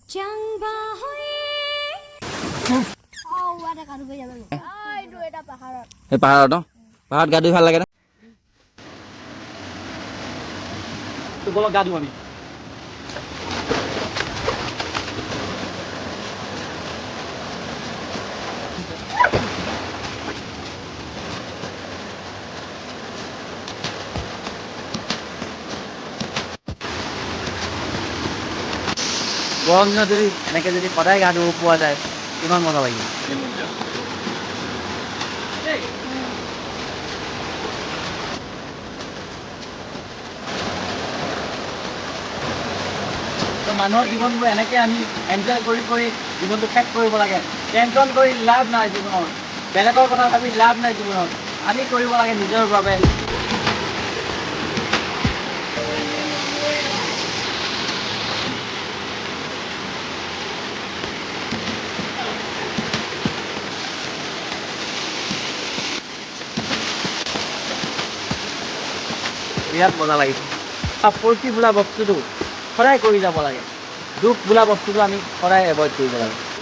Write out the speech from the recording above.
চাংবা হয়ে এই পাহাৰত ন পাহাৰত গা ধুই ভাল লাগে নে বলক গা ধুম আমি গৰম দিনত যদি এনেকৈ যদি সদায় গা ধুব পোৱা যায় কিমান মজা লাগিব মানুহৰ জীৱনবোৰ এনেকৈ আমি এনজয় কৰি কৰি জীৱনটো শেষ কৰিব লাগে টেনশ্যন কৰি লাভ নাই জীৱনত বেলেগৰ কথা ভাবি লাভ নাই জীৱনত আমি কৰিব লাগে নিজৰ বাবে বিৰাট মজা লাগিছে ফূৰ্তি বোলা বস্তুটো সদায় কৰি যাব লাগে দুখ বোলা বস্তুটো আমি সদায় এভইড কৰিব লাগে